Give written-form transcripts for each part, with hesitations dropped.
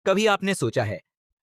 कभी आपने सोचा है,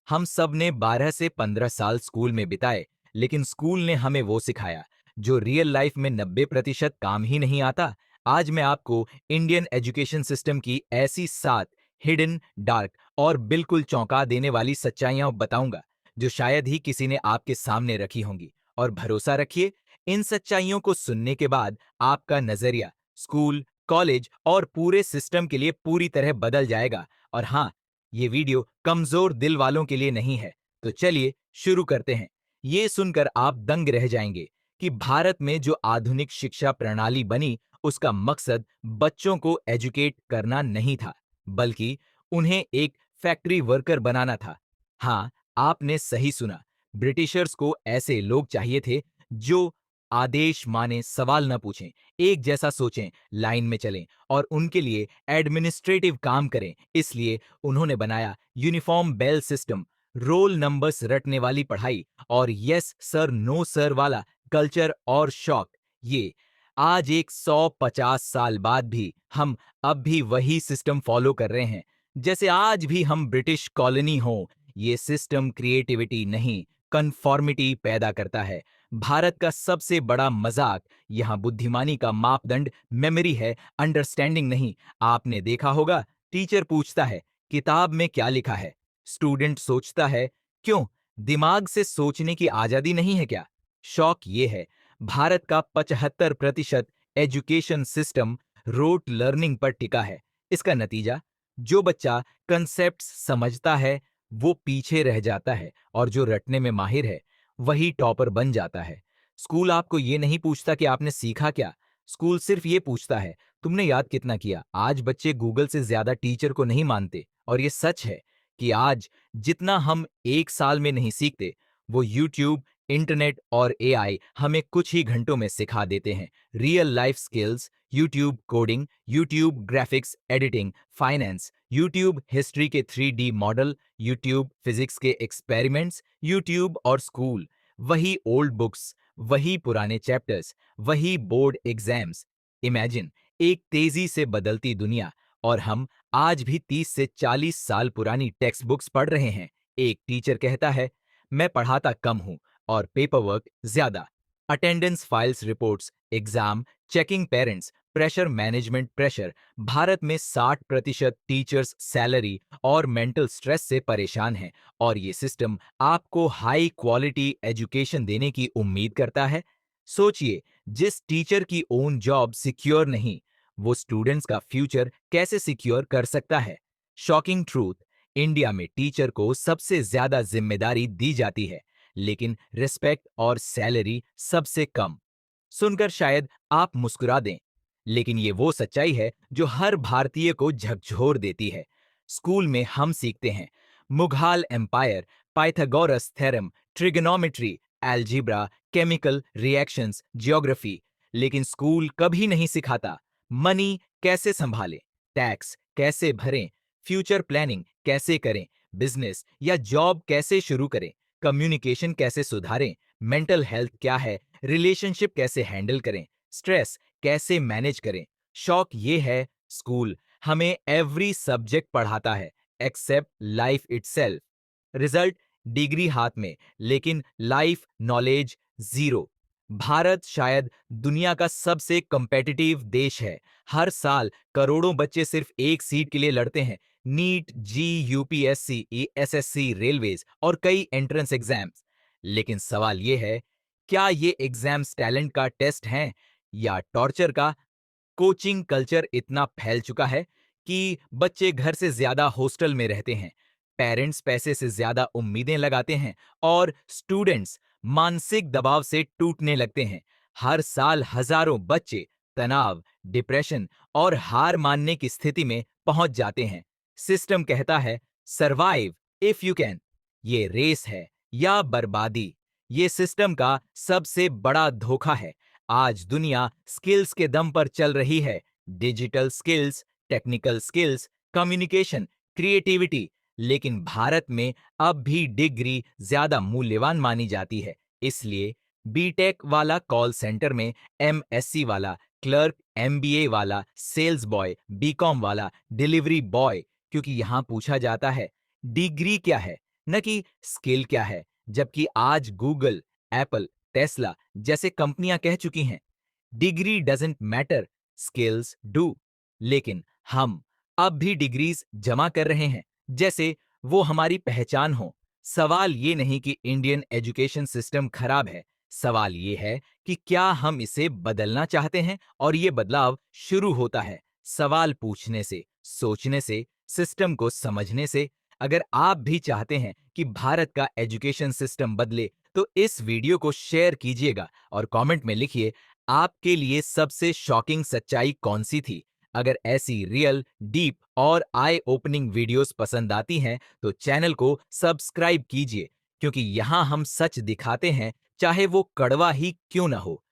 हम सब ने 12 से 15 साल स्कूल में बिताए, लेकिन स्कूल ने हमें वो सिखाया जो रियल लाइफ में 90% काम ही नहीं आता। आज मैं आपको इंडियन एजुकेशन सिस्टम की ऐसी 7 हिडन, डार्क और बिल्कुल चौंका देने वाली सच्चाइयां बताऊंगा, जो शायद ही किसी ने आपके सामने रखी होंगी। और भरोसा रखिए, इन सच्चाइयों को सुनने के बाद आपका नजरिया स्कूल, कॉलेज और पूरे सिस्टम के लिए पूरी तरह बदल जाएगा। और हाँ, ये वीडियो कमजोर दिल वालों के लिए नहीं है। तो चलिए शुरू करते हैं। ये सुनकर आप दंग रह जाएंगे कि भारत में जो आधुनिक शिक्षा प्रणाली बनी, उसका मकसद बच्चों को एजुकेट करना नहीं था, बल्कि उन्हें एक फैक्ट्री वर्कर बनाना था। हाँ, आपने सही सुना। ब्रिटिशर्स को ऐसे लोग चाहिए थे जो आदेश माने, सवाल न पूछें, एक जैसा सोचें, लाइन में चलें और उनके लिए एडमिनिस्ट्रेटिव काम करें। इसलिए उन्होंने बनाया uniform bell system, roll numbers रटने वाली पढ़ाई और यस सर नो सर वाला कल्चर और शौक। ये आज 150 साल बाद भी हम अब भी वही सिस्टम फॉलो कर रहे हैं, जैसे आज भी हम ब्रिटिश कॉलोनी हो। ये सिस्टम क्रिएटिविटी नहीं, कन्फॉर्मिटी पैदा करता है। भारत का सबसे बड़ा मजाक, यहाँ बुद्धिमानी का मापदंड मेमोरी है, अंडरस्टैंडिंग नहीं। आपने देखा होगा, टीचर पूछता है किताब में क्या लिखा है, स्टूडेंट सोचता है क्यों, दिमाग से सोचने की आजादी नहीं है क्या? शौक ये है, भारत का 75% एजुकेशन सिस्टम रोट लर्निंग पर टिका है। इसका नतीजा, जो बच्चा कंसेप्ट समझता है वो पीछे रह जाता है, और जो रटने में माहिर है वही टॉपर बन जाता है। स्कूल आपको ये नहीं पूछता कि आपने सीखा क्या, स्कूल सिर्फ ये पूछता है तुमने याद कितना किया। आज बच्चे गूगल से ज्यादा टीचर को नहीं मानते, और ये सच है कि आज जितना हम एक साल में नहीं सीखते, वो यूट्यूब, इंटरनेट और एआई हमें कुछ ही घंटों में सिखा देते हैं। Real life skills, YouTube coding, YouTube graphics editing, finance, YouTube history के 3D मॉडल, यूट्यूब फिजिक्स के एक्सपेरिमेंट्स, यूट्यूब और स्कूल, वही ओल्ड बुक्स, वही पुराने चैप्टर्स, वही बोर्ड एग्जाम्स। इमेजिन, एक तेजी से बदलती दुनिया, और हम आज भी 30 से 40 साल पुरानी टेक्स्ट बुक्स पढ़ रहे हैं। एक टीचर कहता है, मैं पढ़ाता कम हूं और पेपर वर्क ज्यादा। Attendance files, reports, exam, checking parents, pressure management pressure. Bharat में 60% टीचर्स सैलरी और मेंटल स्ट्रेस से परेशान हैं, और ये सिस्टम आपको हाई क्वालिटी एजुकेशन देने की उम्मीद करता है। सोचिए, जिस टीचर की ओन जॉब सिक्योर नहीं, वो स्टूडेंट्स का फ्यूचर कैसे सिक्योर कर सकता है? शॉकिंग ट्रूथ, इंडिया में टीचर को सबसे ज्यादा जिम्मेदारी दी जाती है, लेकिन रिस्पेक्ट और सैलरी सबसे कम। सुनकर शायद आप मुस्कुरा दें, लेकिन ये वो सच्चाई है जो हर भारतीय को झकझोर देती है। स्कूल में हम सीखते हैं Mughal empire, Pythagoras theorem, trigonometry, algebra, chemical reactions, geography, लेकिन स्कूल कभी नहीं सिखाता मनी कैसे संभालें, टैक्स कैसे भरें, फ्यूचर प्लानिंग कैसे करें, बिजनेस या जॉब कैसे शुरू करें, कम्युनिकेशन कैसे सुधारें, मेंटल हेल्थ क्या है, रिलेशनशिप कैसे हैंडल करें, स्ट्रेस कैसे मैनेज करें। शौक ये है, स्कूल हमें एवरी सब्जेक्ट पढ़ाता है except life itself. Result, degree हाथ में, लेकिन लाइफ नॉलेज जीरो। भारत शायद दुनिया का सबसे कंपेटिटिव देश है। हर साल करोड़ों बच्चे सिर्फ एक सीट के लिए लड़ते हैं, नीट, जी, यूपीएससी, एसएससी, रेलवेज और कई एंट्रेंस एग्जाम्स। लेकिन सवाल यह है, क्या ये एग्जाम्स टैलेंट का टेस्ट हैं या टॉर्चर का? कोचिंग कल्चर इतना फैल चुका है कि बच्चे घर से ज्यादा हॉस्टल में रहते हैं, पेरेंट्स पैसे से ज्यादा उम्मीदें लगाते हैं, और स्टूडेंट्स मानसिक दबाव से टूटने लगते हैं। हर साल हजारों बच्चे तनाव, डिप्रेशन और हार मानने की स्थिति में पहुंच जाते हैं। सिस्टम कहता है सर्वाइव इफ यू कैन। ये रेस है या बर्बादी? ये सिस्टम का सबसे बड़ा धोखा है। आज दुनिया स्किल्स के दम पर चल रही है, digital skills, technical skills, communication, creativity, लेकिन भारत में अब भी डिग्री ज्यादा मूल्यवान मानी जाती है। इसलिए बीटेक वाला कॉल सेंटर में, एमएससी वाला क्लर्क, एमबीए वाला सेल्स बॉय, बीकॉम वाला डिलीवरी बॉय, क्योंकि यहां पूछा जाता है डिग्री क्या है, न कि स्किल क्या है। जबकि आज गूगल, एप्पल, टेस्ला जैसे कंपनियां कह चुकी हैं, degree doesn't matter, skills do. लेकिन हम अब भी डिग्रीज जमा कर रहे हैं जैसे वो हमारी पहचान हो। सवाल ये नहीं कि इंडियन एजुकेशन सिस्टम खराब है, सवाल ये है कि क्या हम इसे बदलना चाहते हैं। और ये बदलाव शुरू होता है सवाल पूछने से, सोचने से, सिस्टम को समझने से। अगर आप भी चाहते हैं कि भारत का एजुकेशन सिस्टम बदले, तो इस वीडियो को शेयर कीजिएगा और कमेंट में लिखिए आपके लिए सबसे शॉकिंग सच्चाई कौन सी थी। अगर ऐसी रियल, डीप और आई ओपनिंग वीडियोस पसंद आती हैं तो चैनल को सब्सक्राइब कीजिए, क्योंकि यहाँ हम सच दिखाते हैं, चाहे वो कड़वा ही क्यों ना हो।